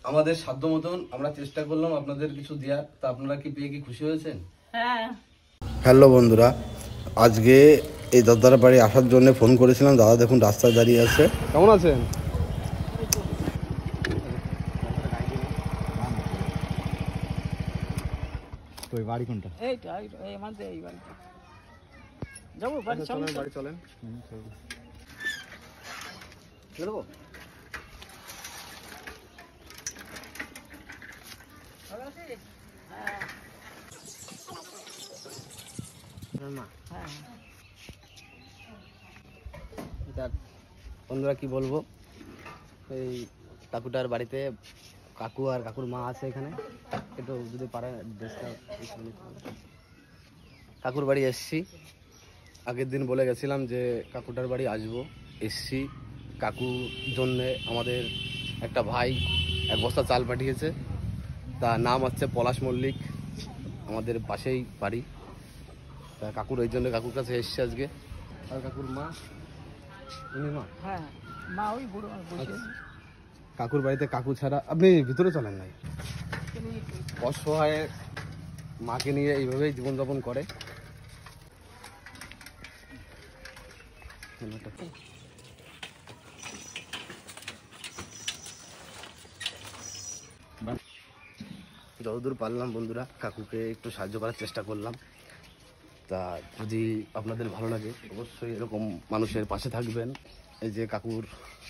আমাদের সাধ্য মতন আমরা চেষ্টা করলাম আপনাদের কিছু দেওয়ার, তা আপনারা কি পেয়ে কি খুশি হয়েছেন? হ্যাঁ। হ্যালো বন্ধুরা, আজকে এই দাদার বাড়ি আসার জন্য ফোন করেছিলাম। দাদা দেখুন রাস্তায় দাঁড়িয়ে আছে। কেমন আছেন? ওই বাড়ি কোনটা? এইটা এই আমাদের এই বাড়ি যাবো, বাড়ি চলেন, বাড়ি চলেন। চলবো। বন্ধুরা কি বলবো, এই কাকুটার বাড়িতে কাকু আর কাকুর মা আছে এখানে, একটু যদি পারে কাকুর বাড়ি এসছি। আগের দিন বলে গেছিলাম যে কাকুটার বাড়ি আসবো, এসছি। কাকুর জন্যে আমাদের একটা ভাই এক বস্তা চাল পাঠিয়েছে, তার নাম হচ্ছে পলাশ মল্লিক, আমাদের পাশেই বাড়ি। তা কাকুর ওই জন্য কাকুর কাছে এসছে আজকে। আর কাকুর মা, উনি মা, হ্যাঁ মা ওই বুড়ো বসে। কাকুর বাড়িতে কাকু ছাড়া আপনি ভিতরে চলেন নাই। অসহায় মাকে নিয়ে এইভাবেই জীবনযাপন করে। যতদূর পারলাম বন্ধুরা কাকুকে একটু সাহায্য করার চেষ্টা করলাম। তা যদি আপনাদের ভালো লাগে অবশ্যই এরকম মানুষের পাশে থাকবেন। এই যে কাকুর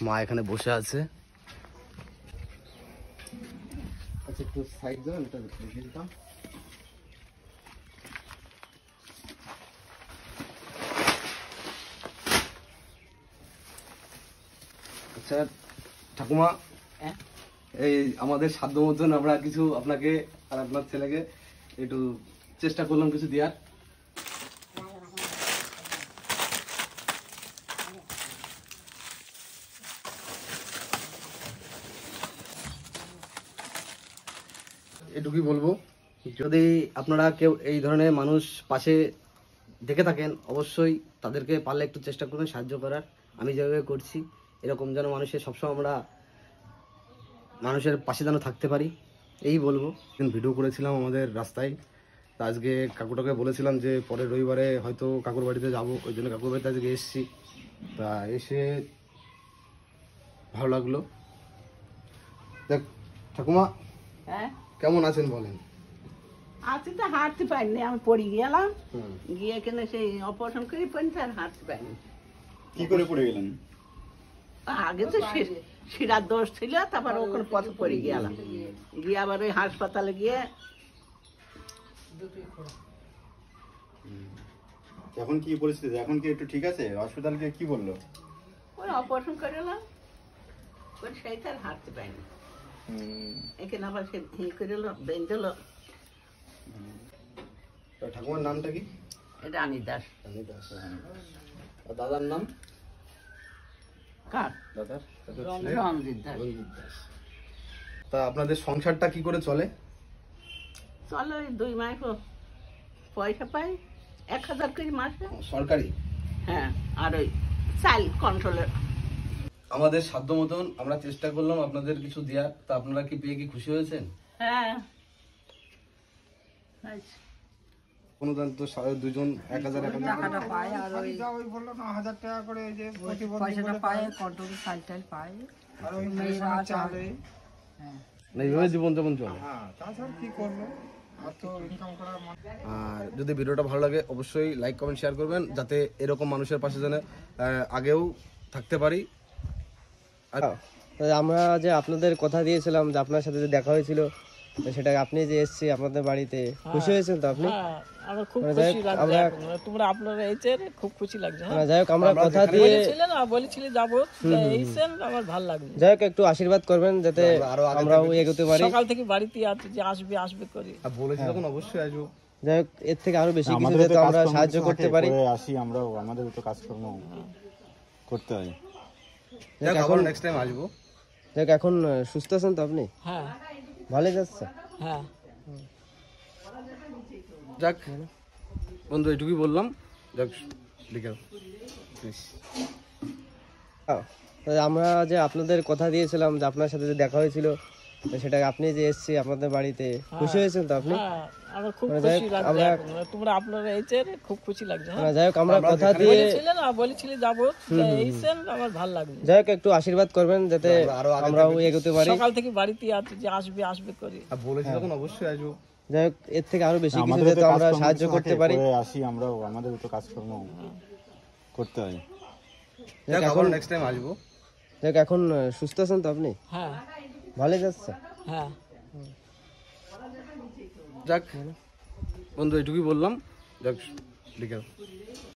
মা এখানে বসে আছে। আচ্ছা একটু সাইড দেবেন, এটা দেখিয়ে দিতাম। আচ্ছা ঠাকুমা, এই আমাদের সাধ্য মতন আমরা কিছু আপনাকে আর আপনার ছেলেকে একটু চেষ্টা করলাম কিছু দেওয়ার। এটুকুই বলবো, যদি আপনারা কেউ এই ধরনের মানুষ পাশে দেখে থাকেন অবশ্যই তাদেরকে পারলে একটু চেষ্টা করবেন সাহায্য করার। আমি যেভাবে করছি এরকম যেন মানুষের সবসময় আমরা মানুষের পাশে যেন থাকতে পারি, এই বলবো। ভিডিও করেছিলাম আমাদের রাস্তায়, তা আজকে কাকুটাকে বলেছিলাম যে পরের রবিবারে হয়তো কাকুর বাড়িতে যাব, ওই জন্য কাকুর বাড়িতে আজকে এসেছি। তা এসে ভালো লাগলো। দেখ ঠাকুমা, হ্যাঁ কেমন আছেন বলেন? আছি তো, হাঁটতে পারিনি, আমি পড়ে গেলাম, গিয়ে কিনে সেই অপারেশন করে পড়েছি, আর হাঁটতে পারিনি। কি করে পড়ে গেলেন? আগে তো শিরার দোষ ছিল, তারপর ওখানে পথে পড়ে গেলাম, গিয়ে আবার ওই হাসপাতালে গিয়ে এখন কি পরিস্থিতি? এখন কি একটু ঠিক আছে? হসপিটাল গিয়ে কি বললো? ওই অপারেশন করে এলাম, ওই সেইটা আর হাঁটতে পারিনি। এখানে আবার সে করে এলো, বেঁধে এলো। ঠাকুমার নামটা কি? এটা আনি দাস। আর দাদার নাম? কার? দাদার রঞ্জিত দাস। তা আপনাদের সংসারটা কি করে চলে? চলো ওই 2 মাস পয়সা পাই 1000 করে মাসে। সরকারি? হ্যাঁ, আর ওই চাল কন্ট্রোলের। আমাদের সাধ্য মতন আমরা চেষ্টা করলাম আপনাদের কিছু দেওয়ার, তা আপনারা কি পেয়ে কি খুশি হয়েছেন? হ্যাঁ অনুদান তো দুজন 1000 টাকাটা পায়, আর ওই বললো 9000 টাকা করে, এই যে পয়সাটা পায়, কন্ট্রোল চাল টাল পায়, আর ওই মেয়েরা চালে। এইভাবে জীবনযাপন চলে। হ্যাঁ, তাছাড়া কি করবো, আর তো ইনকাম করার। আর যদি ভিডিওটা ভালো লাগে অবশ্যই লাইক কমেন্ট শেয়ার করবেন, যাতে এরকম মানুষের পাশে যেন আগেও থাকতে পারি। আমরা যে আপনাদের কথা দিয়েছিলাম যে আপনার সাথে যে দেখা হয়েছিল, সেটা আপনি যে এসেছি আপনাদের বাড়িতে, খুশি হয়েছেন তো আপনি? আমার খুব খুশি লাগছে, তোমরা আপনারা এইছেন, খুব খুশি লাগছে। যাই হোক, আমরা কথা দিয়ে বলেছিলেন যাবো, এইছেন, আমার ভালো লাগছে। যাই হোক, একটু আশীর্বাদ করবেন যাতে আমরাও এগোতে পারি। সকাল থেকে বাড়িতে আছে যে আসবে আসবে করে বলেছি, তখন অবশ্যই আসবো। যাই হোক, এর থেকে আরো বেশি কিছু যাতে আমরা সাহায্য করতে পারি। আসি আমরাও, আমাদের তো কাজকর্ম করতে হয়। এখন নেক্সট টাইম আসবো। যাই হোক, এখন সুস্থ আছেন তো আপনি? হ্যাঁ ভালো যাচ্ছে? হ্যাঁ। যাক বন্ধু, এটুকুই বললাম। যাক বিকেল। আমরা যে আপনাদের কথা দিয়েছিলাম যে আপনার সাথে যে দেখা হয়েছিল, তো সেটা আপনি যে এসছি আপনাদের বাড়িতে খুশি হয়েছেন তো আপনি? হ্যাঁ, আমার খুব মানে যাই খুশি হোক, লাগছে আমরা এখন। তোমরা আপনারা এইছেন, খুব খুশি লাগছে। হ্যাঁ, মানে যাই হোক আমরা কথা দিয়ে বলেছিলেন যাবো, এইছেন, আমার ভালো লাগছে। যাই হোক একটু আশীর্বাদ করবেন যাতে আমরাও এগোতে পারি। সকাল থেকে বাড়িতে আছে যে আসবে আসবে করে। বলেছি তখন অবশ্যই আসবো। যাই হোক এর থেকে আরো বেশি কিছু যাতে আমরা সাহায্য করতে পারি। আসি আমরাও, আমাদের তো কাজকর্ম করতে হয়। এখন নেক্সট টাইম আসবো। যাই হোক এখন সুস্থ আছেন তো আপনি? হ্যাঁ ভালো যাচ্ছে? হ্যাঁ। যাক বন্ধু, এটুকুই বললাম। যাক, বিকেল।